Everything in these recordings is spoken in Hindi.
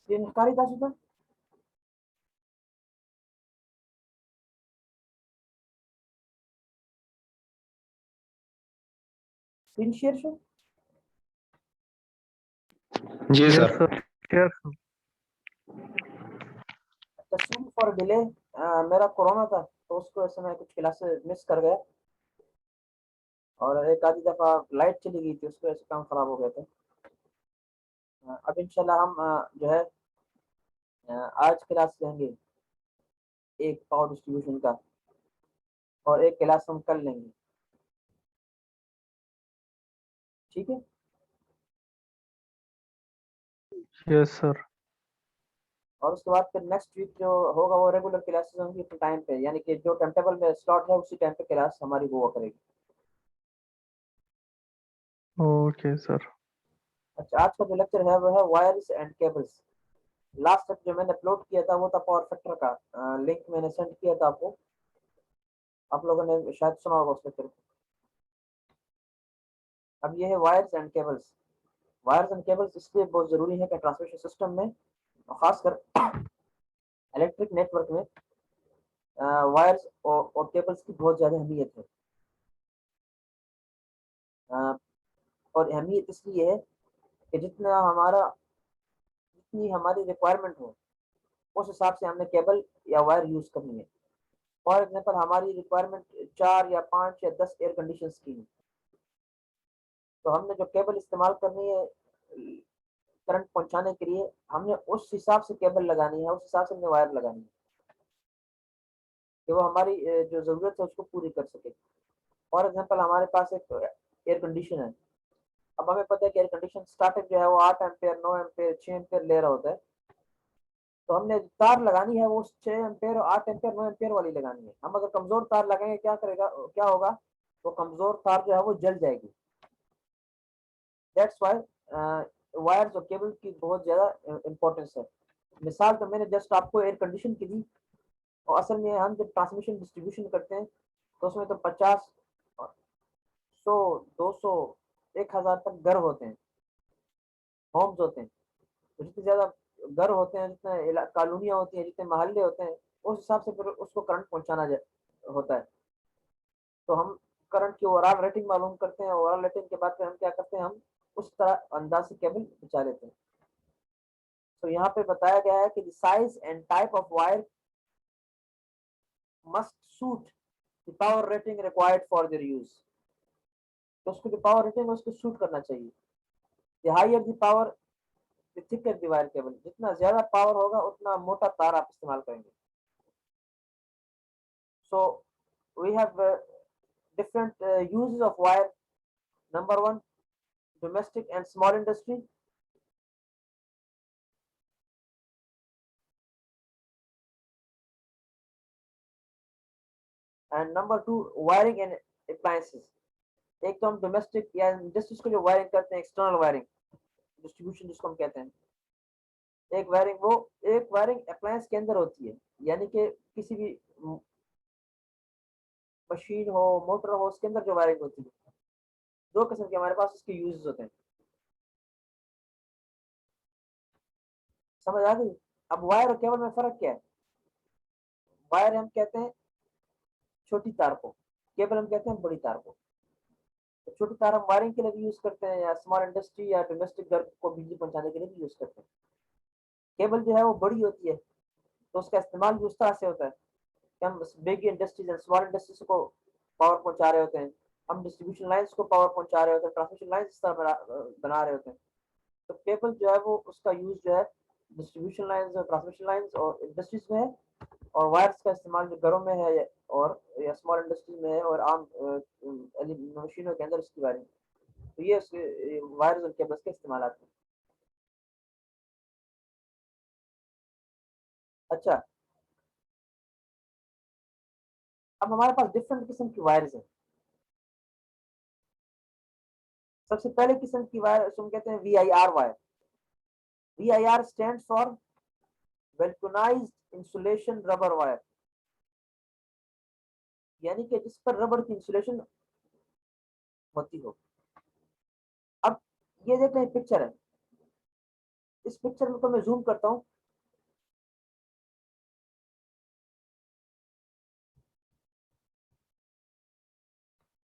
Screen था स्क्रीन शेयर शो जी Yes, sir. sir. Yes, sir. Sorry for delay. मेरा कोरोना था तो उसको ऐसे मैं कुछ क्लासेस मिस कर गया और एक आधी दफा लाइट चली गई थी, उसको ऐसे काम खराब हो गए थे। अब इंशाल्लाह हम जो है आज क्लास लेंगे एक पावर डिस्ट्रीब्यूशन का और एक क्लास हम कल लेंगे, ठीक है। Yes, sir. और उसके बाद फिर नेक्स्ट वीक जो होगा वो रेगुलर क्लासेस होंगी अपने टाइम पे, यानी कि जो टाइम टेबल में स्लॉट है उसी टाइम पे क्लास हमारी हुआ करेगी। Okay, sir. अच्छा, आज का जो लेक्चर है वो है वायर्स एंड केबल्स। लास्ट तक जो मैंने अपलोड किया था वो था पावर फैक्टर का, लिंक मैंने सेंड किया था आपको, आप लोगों ने शायद सुना होगा उस लेक्चर को। अब ये है wires and cables. Wires and cables इसलिए बहुत जरूरी है कि ट्रांसमिशन सिस्टम में, खासकर इलेक्ट्रिक नेटवर्क में, वायर्स और केबल्स की बहुत ज़्यादा अहमियत है। और अहमियत इसलिए है कि जितनी हमारी रिक्वायरमेंट हो उस हिसाब से हमने केबल या वायर यूज़ करनी है। फॉर एग्जांपल हमारी रिक्वायरमेंट 4 या 5 या 10 एयर कंडीशंस की है, तो हमने जो केबल इस्तेमाल करनी है करंट पहुंचाने के लिए, हमने उस हिसाब से केबल लगानी है, उस हिसाब से हमने वायर लगानी है कि वो हमारी जो ज़रूरत है उसको पूरी कर सके। फॉर एग्जांपल हमारे पास एक एयर कंडीशन है। अब हमें पता है कि एयर कंडीशन स्टार्टिंग जो है वो 8 एम्पेयर, 9 एम्पेयर, 6 एम्पेयर ले रहा होता है, तो हमने तार लगानी है वो 6 एम्पेयर, 8 एम्पेयर, 9 एम्पेयर वाली लगानी है। हम अगर कमजोर तार लगाएंगे क्या होगा, वो कमजोर तार जो है वो जल जाएगी। दैट्स वाई वायर्स और केबल की बहुत ज्यादा इंपॉर्टेंस है। मिसाल तो मैंने जस्ट आपको एयर कंडीशन की दी, और असल में हम जब ट्रांसमिशन डिस्ट्रीब्यूशन करते हैं तो उसमें तो 50, 100, 200, 1000 तक घर होते हैं, होम्स होते हैं। तो जितने ज्यादा घर होते हैं, जितने कॉलोनियाँ होती हैं, जितने मोहल्ले होते हैं, उस हिसाब से फिर उसको करंट पहुंचाना होता है। तो हम करंट की ओवरऑल रेटिंग मालूम करते हैं, ओवरऑल रेटिंग के बाद फिर हम क्या करते हैं, हम उस तरह अंदाज से केबल बिछा लेते हैं। तो यहाँ पे बताया गया है कि the size and type of wire must suit the power rating required for their use. तो उसको जो पावर रेटिंग है उसको सूट करना चाहिए। The higher the power the thicker the wire cable, जितना ज्यादा पावर होगा उतना मोटा तार आप इस्तेमाल करेंगे। So we have different uses of wire. Number one, domestic and small industry. And number two, wiring and appliances. एक तो हम डोमेस्टिक या इंडस्ट्रीज को जो वायरिंग करते हैं, एक्सटर्नल वायरिंग, डिस्ट्रीब्यूशन जिसको हम कहते हैं। एक वायरिंग अप्लायंस के अंदर होती है, यानी कि किसी भी मशीन हो, मोटर हो, उसके अंदर जो वायरिंग होती है। दो किस्म के हमारे पास उसके यूजेस होते हैं, समझ आ गई। अब वायर और केबल में फर्क क्या है? वायर हम कहते हैं छोटी तार को, केबल हम कहते हैं बड़ी तार को। तो छोटी तार हम वायरिंग के लिए भी यूज करते हैं, या स्मॉल इंडस्ट्री या डोमेस्टिक घर को बिजली पहुंचाने के लिए भी यूज करते हैं। केबल जो है वो बड़ी होती है, तो उसका इस्तेमाल भी उस तरह से होता है कि हम big industries and small industries को पावर पहुंचा रहे होते हैं, हम डिस्ट्रीब्यूशन लाइंस को पावर पहुंचा रहे होते हैं, ट्रांसमिशन लाइंस इस तरह बना रहे होते हैं। तो केबल जो है वो उसका यूज जो है डिस्ट्रीब्यूशन लाइंस और ट्रांसमिशन लाइंस और इंडस्ट्रीज में है, और वायर्स का इस्तेमाल जो घरों में है और या स्मॉल इंडस्ट्रीज में है और आम मशीनों के अंदर इसकी वायरिंग। तो ये वायर्स और केबल्स के इस्तेमाल आते हैं। अच्छा, अब हमारे पास डिफरेंट किस्म की वायर्स हैं। सबसे पहले किस्म की वायर हम कहते हैं VIR wire. VIR stand for vulcanised insulation rubber wire, यानी कि जिस पर रबर की इंसुलेशन होती हो। अब ये देखते हैं पिक्चर है, इस पिक्चर में को मैं जूम करता हूँ,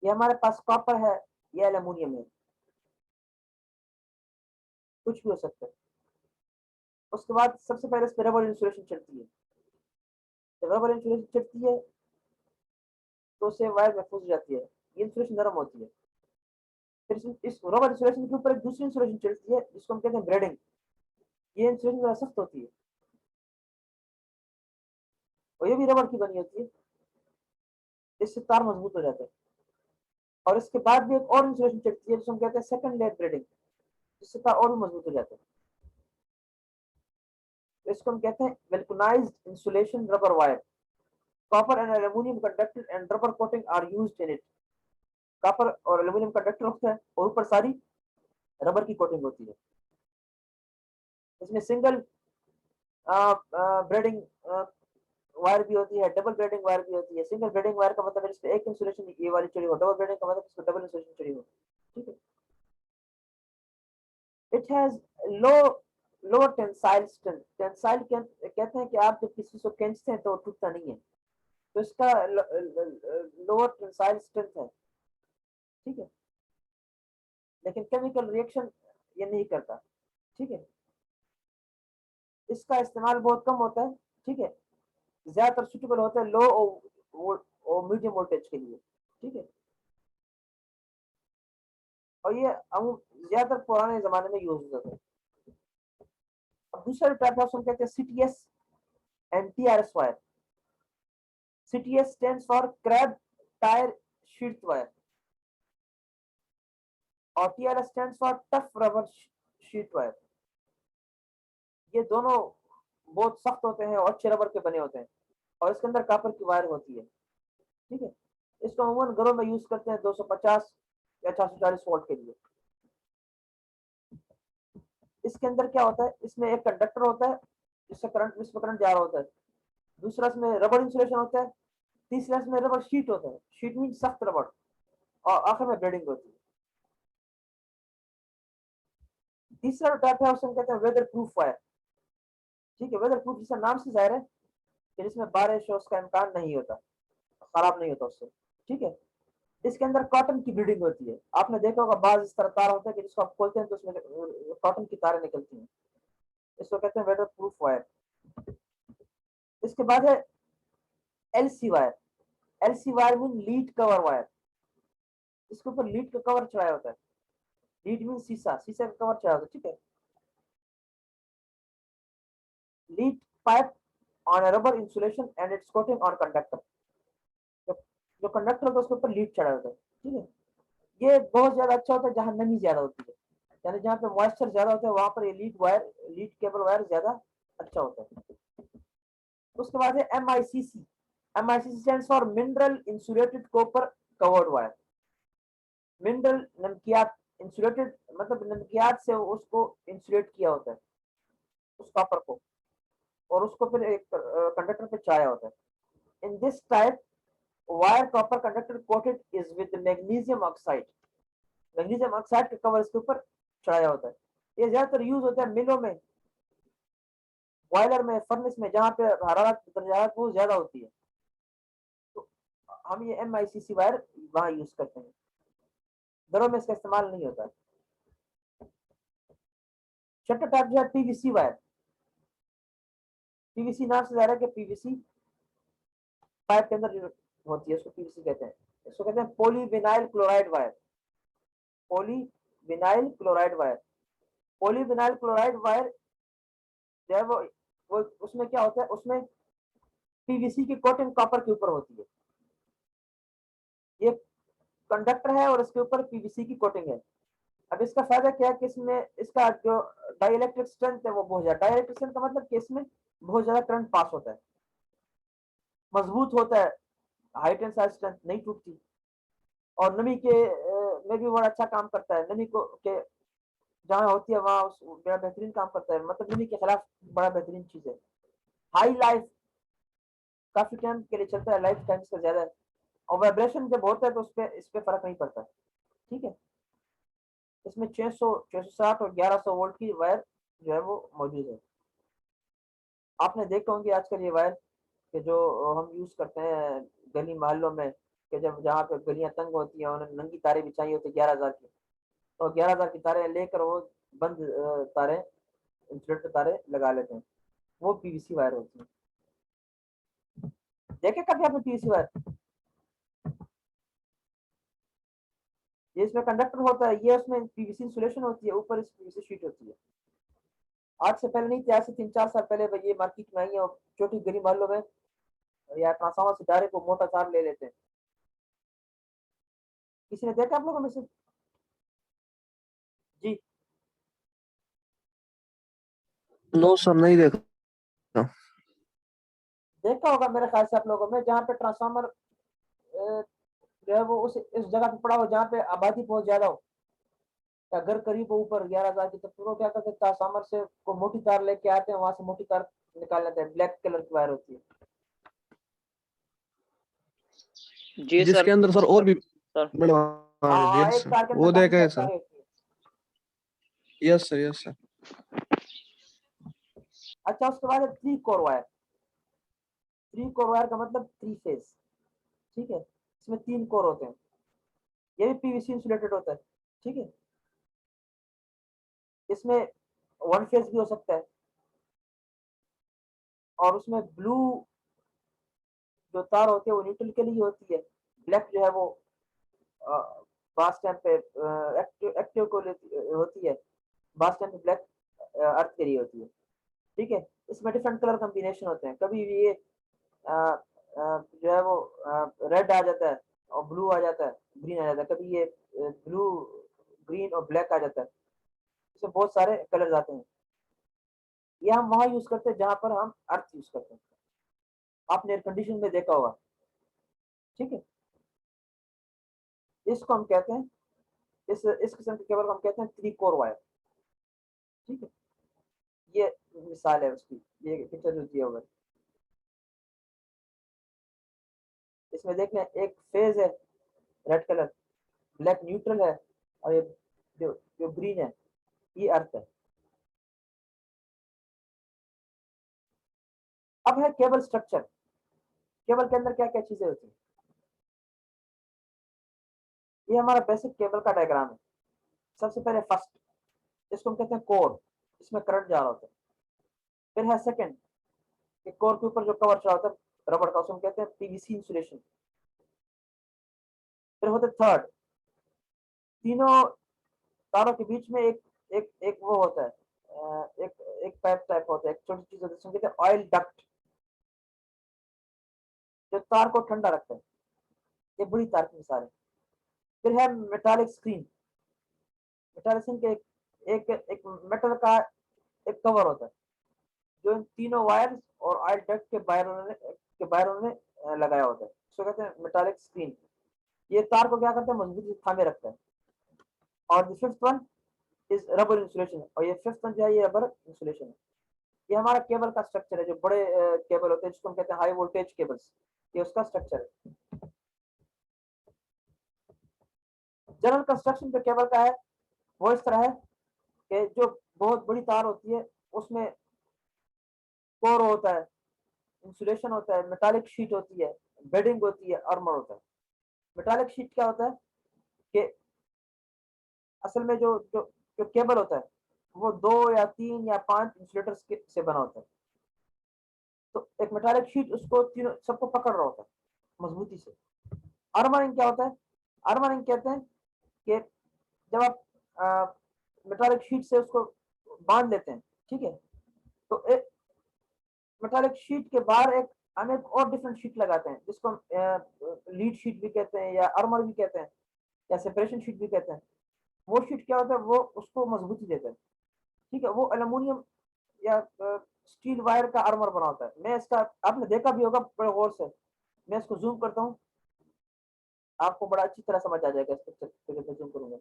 ये हमारे पास कॉपर है, ये एल्यूमिनियम है, कुछ भी हो सकता है। उसके बाद सबसे पहले इस पर रबर इंसुलेशन चढ़ती है, जब रबर इंसुलेशन चढ़ती है तो उससे वायर महफूज हो जाती है, ये इंसुलेशन नरम होती है। फिर इस रबर इंसुलेशन के ऊपर एक दूसरी इंसुलेशन चढ़ती है जिसको हम कहते हैं ब्रेडिंग, ये इंसुलेशन जरा सख्त होती है और ये भी रबर की बनी होती है, इससे तार मजबूत हो जाता है। और इसके बाद भी एक और इंसुलेशन चढ़ती है जिसको हम कहते हैं सेकंड लेयर ब्रेडिंग, जिससे तार और भी मजबूत हो जाता है। तो इसको हम कहते हैं vulcanised insulation rubber wire. Copper and aluminium conductor and rubber coating are used in it. Copper और एल्यूमिनियम कंडक्टर होता है और ऊपर सारी रबर की कोटिंग होती है। इसमें सिंगल ब्रेडिंग वायर भी होती है, डबल ब्रेडिंग वायर भी होती है। सिंगल ब्रेडिंग वायर का मतलब है इसमें एक इंसुलेशन ये वाली चढ़ी हो, डबल ब्रेडिंग का मतलब इसमें डबल इंसुलेशन चढ़ी हो। ठीक है। It has low lower tensile strength. Tensile कहते हैं कि आप जब किसी को खींचते हैं तो टूटता नहीं है, तो इसका लोअर टेंसाइल स्ट्रेंथ है। ठीक है, लेकिन केमिकल रिएक्शन ये नहीं करता। ठीक है, इसका इस्तेमाल बहुत कम होता है। ठीक है, ज्यादातर सुटेबल होता है लो और मीडियम वोल्टेज के लिए। ठीक है, और ये ज्यादातर पुराने जमाने में यूज होता है। अब दूसरा टाइप ऑफ हम कहते हैं CTS and TRS wire. CTS stands for crab tyre sheet wire और TRS stands for tough rubber sheet wire. ये दोनों बहुत सख्त होते हैं और अच्छे रबर के बने होते हैं और इसके अंदर कॉपर की वायर होती है। ठीक है, इसको अमूमन घरों में यूज करते हैं 250 या 440 वोल्ट के लिए। इसके अंदर क्या होता है, इसमें एक कंडक्टर होता है जिससे करंट, इसमें करंट जा रहा होता है। दूसरा इसमें रबर इंसुलेशन होता है। तीसरा इसमें रबर शीट होता है, शीट मीन सख्त रबर। और आखिर में ब्रेडिंग होती है। तीसरा टाइप है उसको कहते हैं वेदर प्रूफ वायर। ठीक है, वेदर प्रूफ जिसका नाम से जाहिर है कि जिसमें बारिश और उसका इम्कान नहीं होता, खराब नहीं होता उससे। ठीक है, इसके अंदर कॉटन की ब्रीडिंग होती है। आपने देखा होगा बाज इस तरह तार होता है कि जिसको आप खोलते हैं तो उसमें कॉटन की तारें निकलती हैं, इसको कहते हैं वेदर प्रूफ वायर। इसके बाद है LC wire. LC wire mean lead cover wire. इसके ऊपर लीड का कवर चढ़ाया होता है। लीड मीन शीशा, शीशा का कवर चढ़ाया होता है। ठीक है, lead pipe on rubber insulation and its coating on conductor. जो कंडक्टर होता है उसके ऊपर लीड चढ़ा होता है। ठीक है, ये बहुत ज्यादा अच्छा होता है जहां नमी ज्यादा होती है, यानी जहाँ पे मॉइस्चर ज्यादा होता है वहां पर ये lead wire, lead cable wire ज्यादा अच्छा होता है। उसके बाद है MICC. MICC stands for mineral insulated copper covered wire. Mineral नमकियात, इंसुलेटेड मतलब नमकियात से उसको इंसुलेट किया होता है उस कॉपर को, और उसको फिर एक कंडक्टर पे चढ़ाया होता है। In this type wire copper conductor coated is with magnesium oxide. Magnesium oxide का कवर इसके ऊपर चढ़ाया होता है। ये ज्यादातर यूज होता है मिलों में, बॉयलर में, फर्नेस में, जहाँ पे हरारत दर्जात बहुत ज्यादा होती है, तो हम ये एमआईसीसी वायर वहां यूज करते हैं। घरों में इसका इस्तेमाल नहीं होता है। छठा टाइप जो है पीवीसी वायर। पीवीसी नाम से जाहिर है कि पीवीसी पाइप के अंदर जो होती है उसको पीवीसी कहते हैं। इसको कहते हैं polyvinyl chloride wire. Polyvinyl chloride wire. Polyvinyl chloride wire जो है वो उसमें क्या होता है, उसमें पीवीसी की कोटिंग कॉपर के ऊपर होती है। ये कंडक्टर है और इसके ऊपर पीवीसी की कोटिंग है। अब इसका फायदा क्या है कि इसमें इसका जो डाइलेक्ट्रिक स्ट्रेंथ है वो बहुत ज्यादा, डाइलेक्ट्रिक स्ट्रेंथ का मतलब कि इसमें बहुत ज्यादा करंट पास होता है, मजबूत होता है, हाई टेंसाइल स्ट्रेंथ, नहीं टूटती, और नमी के में भी बड़ा अच्छा काम करता है। नमी को के जहाँ होती है वहां बड़ा बेहतरीन काम करता है, मतलब नमी के खिलाफ बड़ा बेहतरीन चीज है। हाई लाइफ, काफी टाइम के लिए चलता है, लाइफ टाइम इसका ज्यादा है। और वाइब्रेशन जब होता है तो इस पे फर्क नहीं पड़ता। ठीक है, इसमें 600, 660 और 1100 वोल्ट की वायर जो है वो मौजूद है। आपने देखा होंगे आजकल ये वायर कि जो हम यूज करते हैं गली मोहल्लों में, कि जब जहाँ पे गलियां तंग होती हैं उन्होंने नंगी तारें बिछाई होती है 11,000 की, तो 11,000 की तारें लेकर वो बंद तारें, इंसुलेटर तारें लगा लेते हैं, वो पीवीसी वायर होती है। देखे कभी आपने पीवीसी वायर? ये इसमें कंडक्टर होता है, ये उसमें पीवीसी इंसुलेशन होती है, ऊपर इस पीवीसी शीट होती है। आज से पहले नहीं थी, आज से 3-4 साल पहले ये मार्केट में आई है, और छोटी गली मोहल्लों में या ट्रांसफार्मर से डायरेक्ट को मोटा तार ले लेते हैं। किसी ने देखा आप लोगों में से? जी, नो सर, नहीं देखा। देखा होगा मेरे ख्याल से आप लोगों में, जहाँ पे ट्रांसफार्मर जो है वो उस इस जगह पे पड़ा हो जहाँ पे आबादी बहुत ज्यादा हो, या घर करीब हो ऊपर 11,000 की, तो वो क्या करते हैं ट्रांसफार्मर से को मोटी तार लेके आते हैं, वहां से मोटी तार निकाल लेते हैं, ब्लैक कलर की वायर होती है। जी सर। जिसके अंदर सर और भी सर बड़े हाँ, एक yes, तार के अंदर वो काफी देखा है सारी सर। तारें होती है। Yes sir, yes sir. अच्छा, उसके बाद 3 कोर वायर। 3 कोर वायर का मतलब 3 फेज, ठीक है। इसमें 3 कोर होते हैं, ये भी पीवीसी इंसुलेटेड होता है, ठीक है। इसमें 1 फेज भी हो सकता है, और उसमें ब्लू जो तार होती है वो न्यूट्रल के लिए होती है, ब्लैक जो है वो बास टाइम पे एक्टिव को होती है, बास टाइम पे ब्लैक अर्थ के लिए होती है, ठीक है। इसमें डिफरेंट कलर कॉम्बिनेशन होते हैं, कभी भी ये जो है वो रेड आ जाता है और ब्लू आ जाता है, ग्रीन आ जाता है, कभी ये ब्लू, ग्रीन और ब्लैक आ जाता है, इसमें बहुत सारे कलर्स आते हैं। ये हम वहां यूज करते हैं जहां पर हम अर्थ यूज करते हैं, आपने एयर कंडीशन में देखा होगा, ठीक है। इसको हम कहते हैं, इस किस्म के केबल को हम कहते हैं 3 कोर वायर, ठीक है। ये मिसाल है उसकी, ये पिक्चर जो दिया हुआ है, इसमें देख लें एक फेज है रेड कलर, ब्लैक न्यूट्रल है, और ये जो जो ग्रीन है ये अर्थ है। अब है केबल स्ट्रक्चर। केबल के अंदर क्या क्या चीजें होती हैं, ये हमारा बेसिक केबल का डायग्राम है। सबसे पहले फर्स्ट, इसको हम कहते हैं कोर, इसमें करंट जा रहा होता है। फिर है सेकंड, कि कोर के ऊपर जो कवर चढ़ा होता है रबड़ का, उसको हम कहते हैं पीवीसी इंसुलेशन। फिर होता है थर्ड, तीनों तारों के बीच में एक एक एक वो होता है, एक एक पाइप टाइप होता है, एक छोटी चीज होती है, उसको कहते हैं ऑयल डक्ट, जो तार को ठंडा रखता है। ये बड़ी तार की मिसाल है। फिर है मेटालिक स्क्रीन। मेटालिक स्क्रीन के एक एक मेटल का एक कवर होता है, जो इन तीनों वायर्स और ऑयल डक्ट के बाहर उन्होंने लगाया होता है, इसको कहते हैं मेटालिक स्क्रीन। ये तार को क्या करता है, मजबूती से थामे रखता है। और the fifth one is rubber insulation, और ये फिफ्थ वन जो है ये रबर इंसुलेशन है। ये हमारा केबल का स्ट्रक्चर है, जो बड़े केबल होते हैं जिसको हम कहते हैं हाई वोल्टेज केबल्स, ये उसका स्ट्रक्चर है। जनरल कंस्ट्रक्शन जो केबल का है वो इस तरह है कि जो बहुत बड़ी तार होती है उसमें कोर होता है, इंसुलेशन होता है, मेटालिक शीट होती है, बेडिंग होती है, आर्मर होता है। मेटालिक शीट क्या होता है कि असल में जो केबल होता है वो 2 या 3 या 5 इंसुलेटर्स से बना होता है। तो एक मेटालिक शीट उसको तीनों सबको पकड़ रहा होता है मजबूती से। आर्मरिंग क्या होता है? आर्मरिंग कहते हैं कि जब आप मेटालिक शीट से उसको बांध लेते हैं, ठीक है, तो एक मेटालिक शीट के बाहर एक हम एक और डिफरेंट शीट लगाते हैं, जिसको हम लीड शीट भी कहते हैं या आर्मर भी कहते हैं या सेपरेशन शीट भी कहते हैं। वो शीट क्या होता है, वो उसको मजबूती देता है, ठीक है। वो एल्यूमिनियम या स्टील वायर का आर्मर बना होता है। मैं इसका आपने देखा भी होगा बड़े गौर से, मैं इसको जूम करता हूँ, आपको बड़ा अच्छी तरह समझ आ जाएगा इस पिक्चर पे जूम करूंगा।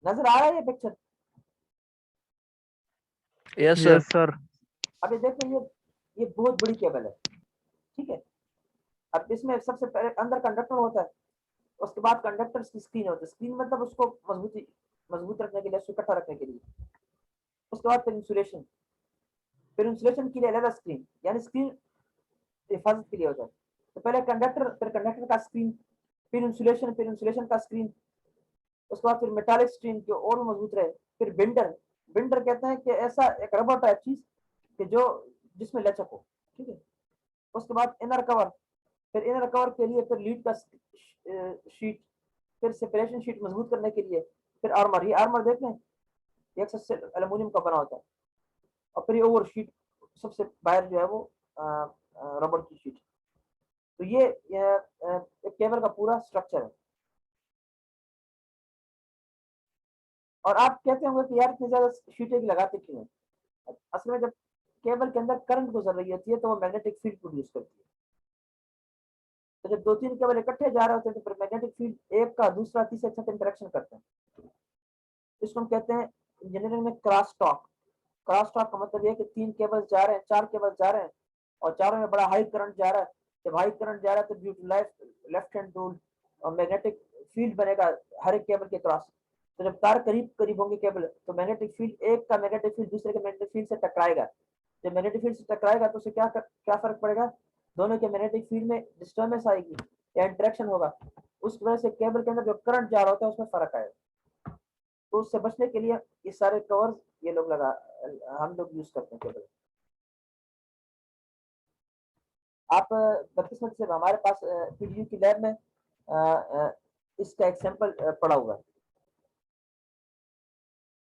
नजर आ रहा है ये picture? Yes sir. Yes, sir. अभी देखो ये बहुत बड़ी केबल है, ठीक है। अब इसमें सबसे पहले अंदर कंडक्टर होता है, उसके बाद कंडक्टर्स की स्क्रीन होती है। स्क्रीन मतलब उसको मजबूत रखने के लिए, उसको इकट्ठा रखने के लिए। उसके बाद फिर इंसुलेशन के लिए अलग स्क्रीन, यानी स्क्रीन हिफाजत के लिए होता है। तो पहले कंडक्टर, फिर कंडक्टर का स्क्रीन, फिर इंसुलेशन का स्क्रीन, उसके बाद फिर मेटालिक स्क्रीन जो और भी मजबूत रहे। फिर बिंडर कहते हैं कि ऐसा एक रबर टाइप चीज कि जो जिसमें लचक हो, ठीक है। उसके बाद इनर कवर, फिर इनर कवर के लिए फिर लीड का शीट, फिर सेपरेशन शीट मजबूत करने के लिए, फिर आर्मर। ये आर्मर देख लें, ये अक्सर एल्यूमिनियम का बना होता है। और फिर ये ओवर शीट, सबसे बाहर जो है वो रबर की शीट। तो ये एक केबल का पूरा स्ट्रक्चर है। और आप कहते होंगे कि यार इतनी ज्यादा शीटें की लगाते क्यों हैं? असल में जब केबल के अंदर करंट गुजर रही होती है तो वो मैग्नेटिक फील्ड प्रोड्यूस करती है। तो जब दो तीन केबल इकट्ठे जा रहे होते हैं तो फिर मैग्नेटिक फील्ड एक का दूसरा तीसरे के साथ इंटरेक्शन करते हैं। इसको हम कहते हैं इंजीनियरिंग में क्रॉस टॉक। क्रॉस टॉक का मतलब ये कि तीन केबल जा रहे हैं, चार केबल जा रहे हैं और चारों में बड़ा हाई करंट जा रहा है। जब हाई करंट जा रहा है तो due to left hand rule और मैग्नेटिक फील्ड बनेगा हर एक केबल के क्रॉस। तो जब तार करीब करीब होंगे केबल तो मैग्नेटिक फील्ड, एक का मैग्नेटिक फील्ड दूसरे के मैग्नेटिक फील्ड से टकराएगा। जब मैग्नेटिक फील्ड से टकराएगा तो उससे क्या फर्क पड़ेगा? दोनों के मैग्नेटिक फील्ड में डिस्टर्बेंस आएगी या इंटरेक्शन होगा, उस वजह से केबल के अंदर जो करंट जा रहा होता है उसमें फर्क आएगा। तो उससे बचने के लिए ये सारे कवर्स ये लोग हम लोग यूज करते हैं केबल। आप बदकिस्मती से हमारे पास पीडीयू की लैब में इसका एक सैंपल पड़ा हुआ है।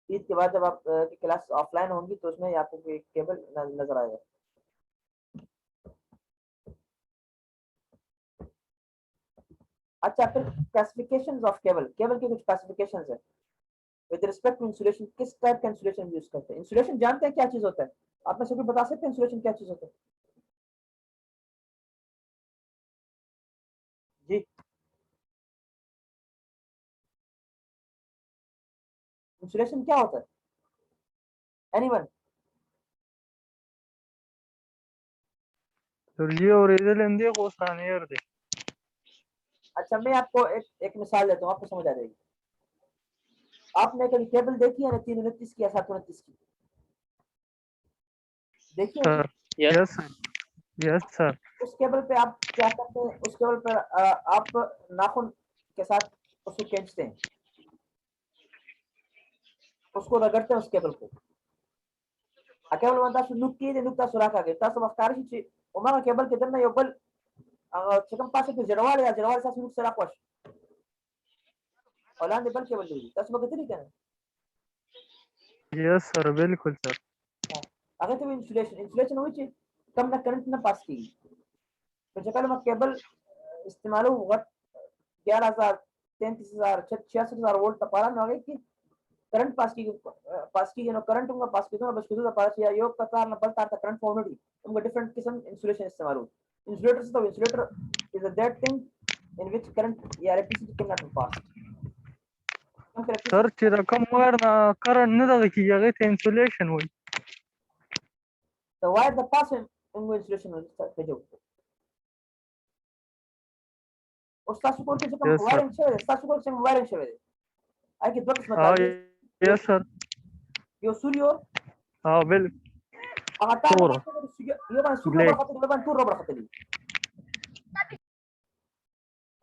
ईद के बाद जब आप की क्लास ऑफलाइन होंगी तो उसमें आपको एक केबल नजर आएगा। अच्छा, फिर क्लासिफिकेशंस ऑफ केबल के कुछ क्लासिफिकेशंस है विद रिस्पेक्ट टू इंसुलेशन। किस टाइप का इंसुलेशन यूज करते हैं? इंसुलेशन जानते हैं क्या चीज होता है? आप में से कोई बता सकते हैं इंसुलेशन क्या चीज होता है? जी, इंसुलेशन क्या होता है? एनीवन? Origin India को सानियर दे। अच्छा, मैं आपको एक मिसाल देता हूँ, आपको समझ आ जाएगी। आपने कभी केबल देखी है ना 329 की या 729 की? देखिए sir yes yes sir, yes sir. उस केबल पे आप क्या करते हैं? उस केबल पर आप नाखून के साथ उसको खींचते हैं, उसको रगड़ते हैं उस केबल को। Cable mantas nukki de nukta suraka ge tasu maftari chi umama cable के दन्ना योबल चिकन पासे पे जड़वाल सा सुनुक सरा क्वाश औलान दे बल केबल दूरी tasu बगतरी कहना। यस सर, बिल्कुल सर। अगर तो इंसुलेशन हुई चीज कम ना करंट ना पास की तो जब मैं केबल इस्तेमाल हुआ 11,000 33,000 66,000 वोल्ट पारा में आ गई कि करंट पास की नो करंट उनका पास की तो बस खुद पास या योग का कारण बल तार करंट फॉर्मेटी उनका डिफरेंट किस्म इंसुलेशन इस्तेमाल हो। इंसुलेटर तो insulator is a that thing in which current या electricity can not pass. Sir चिरकम मगर ना करंट नहीं था देखिए गए थे इंसुलेशन हुई। तो वायर द पास उनको इंसुलेशन पे जो और सासुकोल के जब यस सर। वायरिंग छे सासुकोल से वायरिंग छे आई की दो किस्म हाँ है यस सर। यो सूर्य हाँ बिल आता तोर यो बन सूर्य ब्लैक। बड़ा खतरी यो बन टूर बड़ा खतरी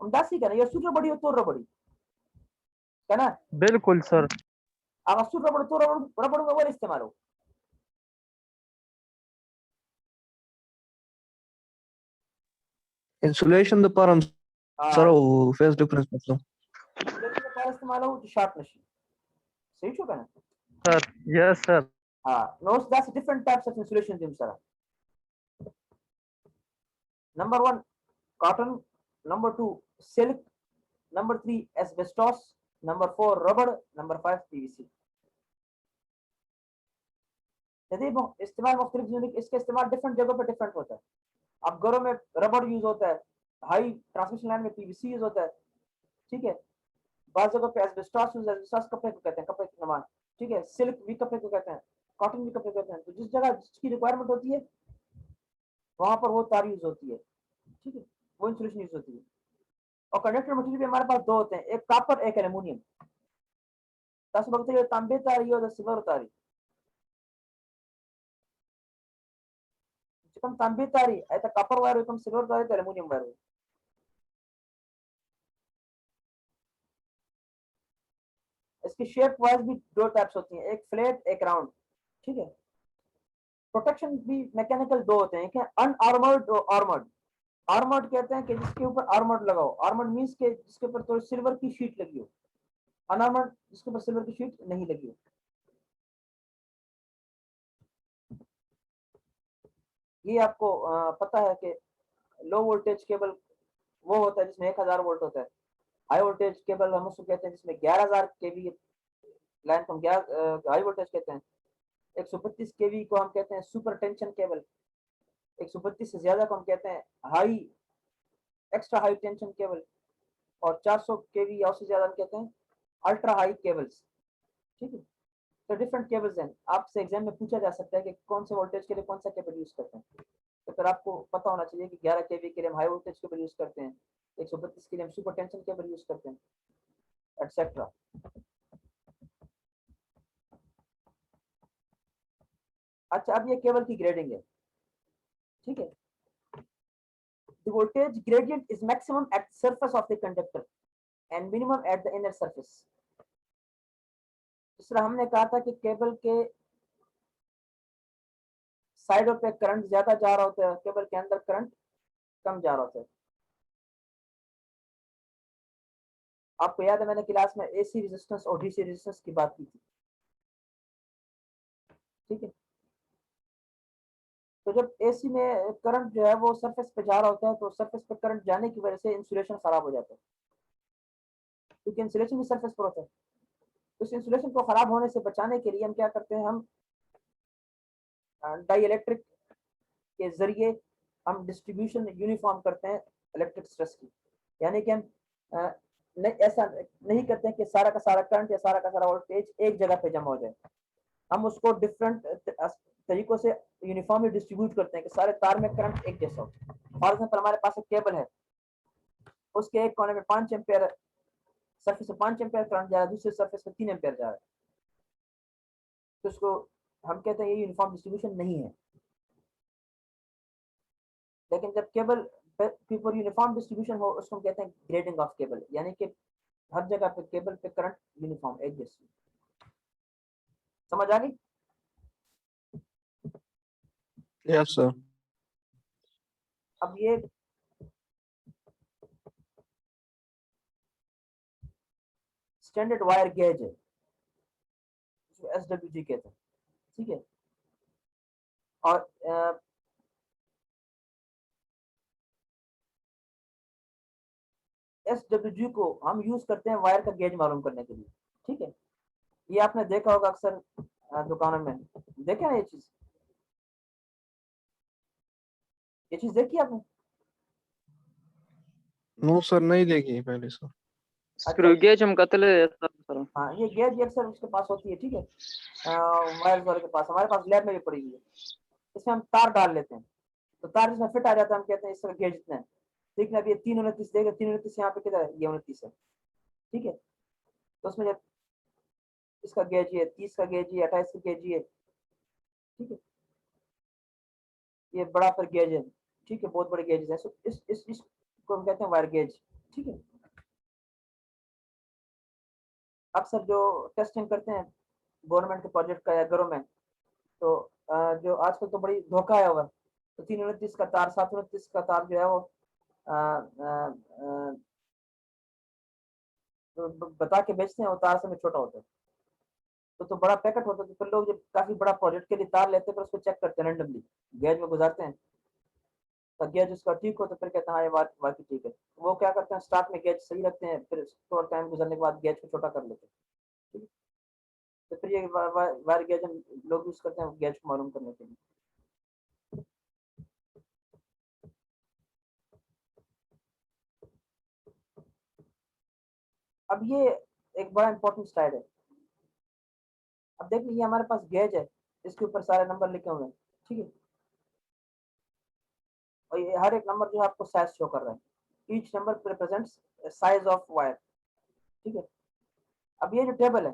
हम दासी कहना यो सूर्य बड़ी टूर बड़ी कहना। बिल्कुल सर। अगर सूर्य बड़ी टूर रबड़ में वो इस्तेमाल हो। इंसुलेशन द पर सर हाँ, वो फेस डिफरेंस मतलब लेकिन पार इस्तेमाल हो तो शॉर्ट मशीन सही छो कहना। Sir yes sir. हाँ, knows that's different types of insulation dim sara. Number 1 cotton, number 2 silk, number 3 asbestos, number 4 rubber, number 5 PVC। यदि इस्तेमाल मुख्तलिफ यूनिक इसका इस्तेमाल डिफरेंट जगहों पर डिफरेंट होता है। अब घरों में रबर यूज होता है, हाई ट्रांसमिशन लाइन में पीवीसी यूज होता है, ठीक है। बाज़ जगहों पे एस्बेस्टॉस यूज, एस्बेस्टॉस कपड़े को कहते हैं, कपड़े के नमान, ठीक है। सिल्क भी कपड़े को कहते हैं, कॉटन भी कपड़े को कहते हैं। तो जिस जगह जिसकी रिक्वायरमेंट होती है वहां पर वो तार यूज होती है, ठीक है। वो इंसुलेशन यूज होती है। और कंडक्टर मटेरियल भी हमारे पास दो होते हैं, एक कॉपर एक एल्यूमिनियम। दस बताइए तांबे तारी और सिल्वर तारी, कम तांबे तारी ऐसा कॉपर वायर कम सिल्वर तारी तो एल्यूमिनियम वायर। इसकी शेप वाइज भी दो टाइप्स होती हैं, एक फ्लैट एक राउंड, ठीक है। प्रोटेक्शन भी मैकेनिकल दो होते हैं, क्या अनआर्मर्ड और आर्मर्ड। आर्मर्ड कहते हैं कि जिसके ऊपर आर्मर्ड लगाओ, आर्मर्ड मींस के जिसके ऊपर थोड़ी सिल्वर की शीट लगी हो, अनआर्मर्ड जिसके ऊपर सिल्वर की शीट नहीं लगी हो। ये आपको पता है कि लो वोल्टेज केबल वो होता है जिसमें 1000 वोल्ट होता है। हाई वोल्टेज केबल हम उसको कहते हैं जिसमें 11000 केवी लाइन को हाई वोल्टेज कहते हैं। 132 केवी को हम कहते हैं सुपर टेंशन केबल, 132 से ज्यादा को हम कहते हैं high extra high tension cable, और 400 केवी या उससे ज्यादा हम कहते हैं अल्ट्रा हाई केबल्स, ठीक है। तो डिफरेंट केबल्स हैं, आपसे एग्जाम में पूछा जा सकता है कि कौन से वोल्टेज के लिए कौन सा केबल यूज करते हैं। तो फिर आपको पता होना चाहिए कि 11 केवी के लिए हम हाई वोल्टेज केबल यूज करते हैं, 132 के लिए हम सुपर टेंशन केबल यूज करते हैं, एटसेट्रा। अच्छा, अब ये केबल की ग्रेडिंग है, ठीक है। The voltage gradient is maximum at the surface of the conductor and minimum at the inner surface. दूसरा हमने कहा था कि केबल के साइडों पे करंट ज्यादा जा रहा होता है, केबल के अंदर करंट कम जा रहा होता है। आपको याद है मैंने क्लास में एसी रेजिस्टेंस और डीसी रेजिस्टेंस की बात की थी, ठीक है। तो जब एसी में करंट जो है वो सरफेस पे जा रहा होता है, तो सरफेस पे करंट जाने की वजह से इंसुलेशन खराब हो जाता है, क्योंकि इंसुलेशन भी सरफेस पर होता है। तो इस इंसुलेशन को खराब होने से बचाने के लिए हम क्या करते हैं, हम डाई इलेक्ट्रिक के जरिए हम डिस्ट्रीब्यूशन यूनिफॉर्म करते हैं इलेक्ट्रिक स्ट्रेस की। यानी कि हम ऐसा नहीं करते हैं कि सारा का सारा करंट या सारा का सारा वोल्टेज एक जगह पे जमा हो जाए। हम उसको डिफरेंट तरीकों से यूनिफॉर्मली डिस्ट्रीब्यूट करते हैं कि सारे तार में करंट एक जैसा हो। फॉर एग्जाम्पल हमारे पास एक केबल है, उसके एक कोने में 5 एम्पियर सरफेस से 5 एम्पियर करंट जा रहा है, दूसरे सरफेस में 3 एम्पियर जा रहा है, तो उसको हम कहते हैं ये यूनिफॉर्म डिस्ट्रीब्यूशन नहीं है। लेकिन जब केबल के ऊपर यूनिफॉर्म डिस्ट्रीब्यूशन हो उसको हम कहते हैं ग्रेडिंग ऑफ केबल, यानी कि हर जगह पे केबल पे करंट यूनिफॉर्म एक जैसी। समझ आ गई? Yes, sir. अब ये स्टैंडर्ड वायर गेज है, SWG कहते हैं, ठीक है। और SWG को हम यूज करते हैं वायर का गेज मालूम करने के लिए, ठीक है। ये आपने देखा होगा अक्सर दुकानों में, देखे ना ये चीज देखी आपने? No, sir, नहीं देखी पहले सर। स्क्रू गेज हम कतले सर। हाँ, ये गेज अक्सर उसके पास होती है, ठीक है, वायर वाले के पास, हमारे पास लैब में भी पड़ी हुई है। इसमें हम तार डाल लेते हैं, तो तार इसमें फिट आ जाता है, हम कहते हैं इस तरह गेज इतना है, ठीक है। अब ये 329 देगा, 329 यहाँ पे किधर है, ये 29 है, ठीक है। तो उसमें जब इसका गेज ये 30 का गेज ये 28 का गेज ये, ठीक है, ये बड़ा पर गेज है, ठीक है, बहुत बड़े गेज है। इसको हम कहते हैं वायर गेज, ठीक है। अक्सर जो टेस्टिंग करते हैं गवर्नमेंट के प्रोजेक्ट का या घरों में, तो जो आजकल तो बड़ी धोखा है हुआ, तो 329 का तार 729 का तार जो है वो बता के बेचते हैं, वो तार से में छोटा होता है, तो बड़ा पैकेट होता है। तो फिर लोग जब काफी बड़ा प्रोजेक्ट के लिए तार लेते हैं, फिर उसको चेक करते हैं रैंडमली, गेज में गुजारते हैं, तो गेज उसका ठीक हो तो फिर कहते हैं हाँ ये बाकी ठीक है। वो क्या करते हैं, स्टार्ट में गेज सही रखते हैं, फिर थोड़ा टाइम गुजरने के बाद गेज को छोटा कर लेते हैं, ठीक है। तो फिर ये वायर गेज हम लोग यूज करते हैं गेज को मालूम करने के लिए। अब ये एक बड़ा इंपॉर्टेंट स्लाइड है। अब देख लीजिए हमारे पास गेज है, इसके ऊपर सारे नंबर लिखे हुए हैं, ठीक है, और ये हर एक नंबर जो है आपको साइज शो कर रहा है। Each number represents size of wire, ठीक है। अब ये जो टेबल है,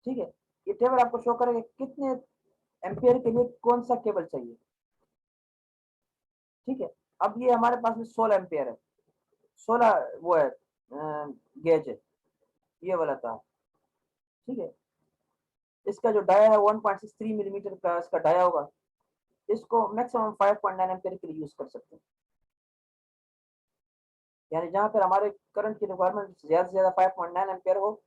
ठीक है, ये टेबल आपको शो करेगा कितने एम्पियर के लिए कौन सा केबल चाहिए, ठीक है। अब ये हमारे पास में 16 एम्पियर है, 16 वो है गेज है, ये वाला था, ठीक है। इसका जो डाया है 1.63 मिलीमीटर का इसका डाया होगा, इसको मैक्सिमम 5.9 एम्पियर के लिए यूज कर सकते हैं। यानी जहां पर हमारे करंट की रिक्वायरमेंट ज्यादा से ज्यादा 5.9 एम्पियर हो,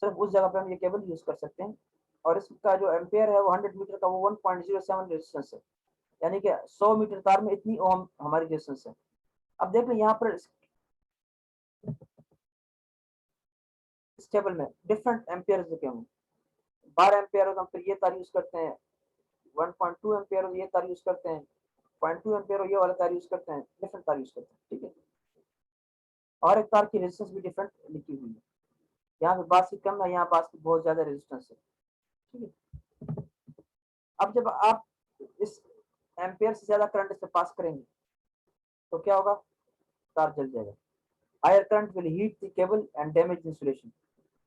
सिर्फ उस जगह पे हम ये केबल यूज कर सकते हैं। और इसका जो एम्पियर है वो 100 मीटर का वो 1.07 रेजिस्टेंस है, यानी कि 100 मीटर तार में इतनी ओम हमारी रेजिस्टेंस है। अब देख लें यहाँ पर इस टेबल में डिफरेंट एम्पियर लिखे हुए, 12 एम्पियर हो तो हम फिर ये तार यूज करते हैं, 1.2 एम्पियर हो ये तार यूज करते हैं, 0.2 एम्पियर हो ये वाला तार यूज करते हैं, डिफरेंट तार यूज करते हैं, ठीक है। और एक तार की रेजिस्टेंस भी डिफरेंट लिखी हुई है, यहाँ पे बास की कम है, यहाँ बास की बहुत ज्यादा रेजिस्टेंस है, ठीक है। अब जब आप इस एम्पियर से ज्यादा करंट इस पे पास करेंगे तो क्या होगा, तार जल जाएगा। Higher current will heat the cable and damage insulation,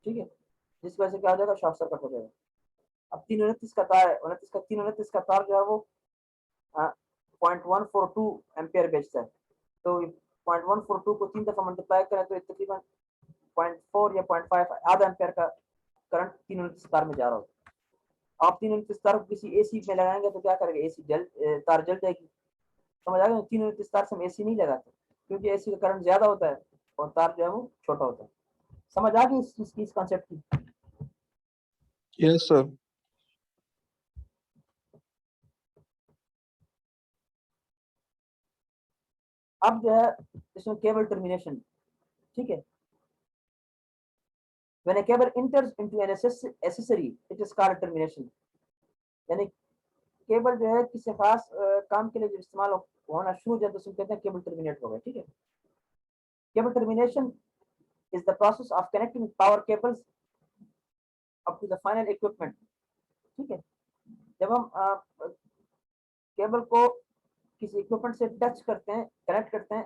ठीक है, जिस वजह से क्या हो जाएगा, शॉर्ट सर्किट हो जाएगा। अब 329 का तार है, 329 का तार जो है वो 0.142 एम्पियर बेचता है, तो 0.142 को 3 दफा मल्टीप्लाई करें तो तकरीबन 0.4 या 0.5 आधा एम्पियर का करंट 329 तार में जा रहा होगा। आप 329 तार को किसी एसी में लगाएंगे तो क्या करेगा, एसी तार जल जाएगी, समझ आ गया। 329 तार से हम एसी नहीं लगाते क्योंकि एसी का करंट ज्यादा होता है और तार जो है वो छोटा होता है। समझ आ गई इस कॉन्सेप्ट की? Yes sir. अब जो है इसमें केबल टर्मिनेशन, ठीक है। When a cable enters into an accessory, it is called termination. यानी केबल जो है किसी खास काम के लिए जब इस्तेमाल होना शुरू हो जाए तो उसको कहते हैं केबल टर्मिनेट हो गया, ठीक है। Cable termination is the process of connecting power cables up to the final equipment, ठीक है। जब हम केबल को किसी इक्विपमेंट से टच करते हैं, कनेक्ट करते हैं,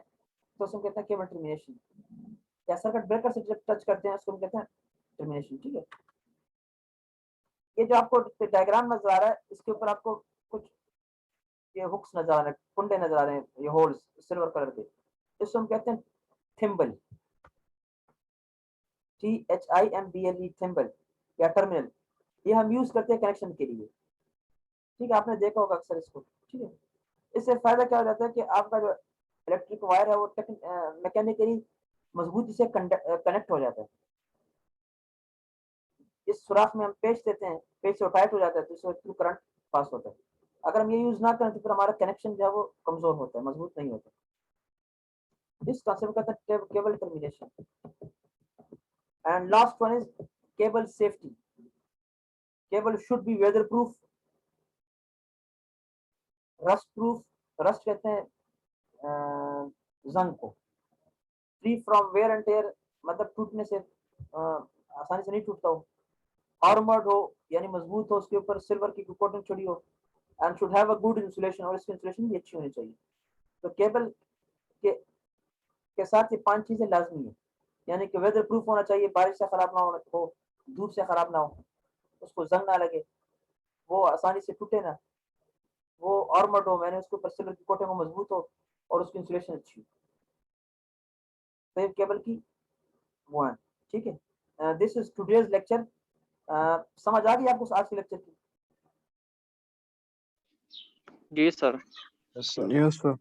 तो उसको कहते हैं केबल टर्मिनेशन। या सर्किट ब्रेकर से जब टच करते हैं उसको कहते हैं टर्मिनेशन, ठीक है। ये जो आपको डायग्राम नजर आ रहा है इसके ऊपर आपको कुछ ये हुक्स नजर आ रहे हैं, कुंडे नजर आ रहे हैं, ये होल्स सिल्वर कलर के, इसको हम कहते हैं थिम्बल, THIMBLE, थिम्बल या टर्मिनल। ये हम यूज करते हैं कनेक्शन के लिए, ठीक है, आपने देखा होगा अक्सर इसको, ठीक है। इससे फायदा क्या हो जाता है कि आपका जो इलेक्ट्रिक वायर है वो मैकेनिकली मजबूती से कनेक्ट हो जाता है। इस सुराख में हम पेच देते हैं, पेच से टाइट हो जाता है तो इससे थ्रू करंट पास होता है। अगर हम ये यूज ना करें तो फिर हमारा कनेक्शन जो है वो कमजोर होता है, मजबूत नहीं होता। इस कॉन्सेप्ट का cable termination. And last one is cable safety. Cable should be weather proof, rust proof, rust कहते हैं जंग को, free from wear and tear, मतलब टूटने से आसानी से नहीं टूटता हो, आर्मर्ड हो यानी मजबूत हो, उसके ऊपर सिल्वर की कोटिंग छोड़ी हो, and should have a good insulation, और इसकी इंसुलेशन भी अच्छी होनी चाहिए। तो केबल के साथ ये 5 चीजें लाजमी है, यानी कि वेदर प्रूफ होना चाहिए, बारिश से खराब ना हो, धूप से खराब ना हो, उसको जंग ना लगे, वो आसानी से टूटे ना, वो आर्मर्ड हो, मैंने उसके ऊपर सिल्वर की कोटिंग हो, मजबूत हो, और उसकी इंसुलेशन अच्छी हो। तो ये केबल की वो है, ठीक है। This is today's lecture. समझ आ गई आपको आज के लेक्चर की? जी सर। Yes sir.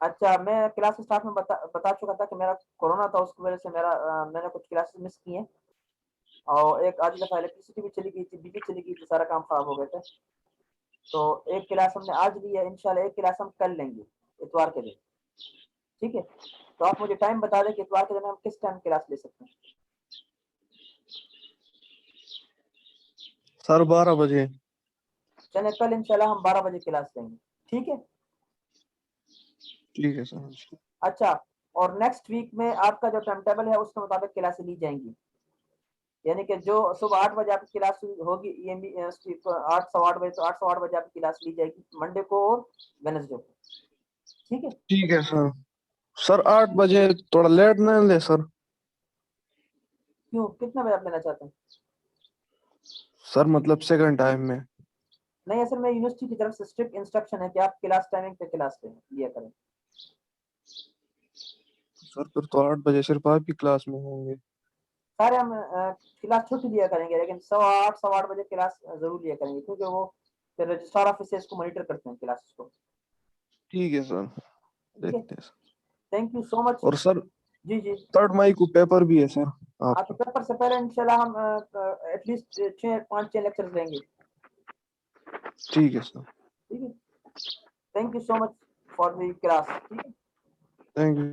अच्छा, मैं क्लास स्टार्ट में बता चुका था कि मेरा कोरोना था, उसकी वजह से मैंने कुछ क्लासेस मिस की हैं, और एक आधी दफा इलेक्ट्रिसिटी भी चली गई थी, बिजली चली गई थी, सारा काम खराब हो गया था। तो एक क्लास हमने आज ली है, इंशाल्लाह एक क्लास हम कल लेंगे इतवार के दिन, ठीक है। तो आप मुझे टाइम बता दें कि इतवार के दिन हम किस टाइम क्लास ले सकते हैं? सर 12 बजे। चले कल इंशाल्लाह हम 12 बजे क्लास लेंगे, ठीक है। ठीक है सर। अच्छा, और नेक्स्ट वीक में आपका जो टाइम टेबल है उसके मुताबिक क्लासें ली जाएंगी, यानी कि जो सुबह 8 बजे आपकी क्लास होगी EMB 8 सवा 8 बजे, तो 8 सवा 8 बजे आपकी क्लास ली जाएगी मंडे को और वेडनेसडे को, ठीक है। ठीक है सर। सर 8 बजे थोड़ा लेट नहीं ले सर? क्यों, कितना बजे आप लेना चाहते हैं? सर मतलब सेकंड टाइम में। नहीं, असल में यूनिवर्सिटी की तरफ से स्ट्रिक्ट इंस्ट्रक्शन है कि आप क्लास टाइमिंग पे क्लास लिया करें। सर फिर तो 8 बजे सिर्फ आप ही क्लास में होंगे। सारे हम क्लास छुट्टी लिया करेंगे, लेकिन 8:15 बजे क्लास जरूर लिया करेंगे, क्योंकि वो फिर रजिस्ट्रार ऑफिस को मॉनिटर करते हैं क्लासेस को। ठीक है सर, ठीक है, देखते हैं sir. Thank you so much. और सर जी जी। 3 मई को पेपर भी है सर हाँ, तो आपका। पेपर से पहले इंशाल्लाह हम एटलीस्ट 5-6 लेक्चर्स लेंगे। ठीक है सर। ठीक है, thank you so much for the class. ठीक है। Thank you.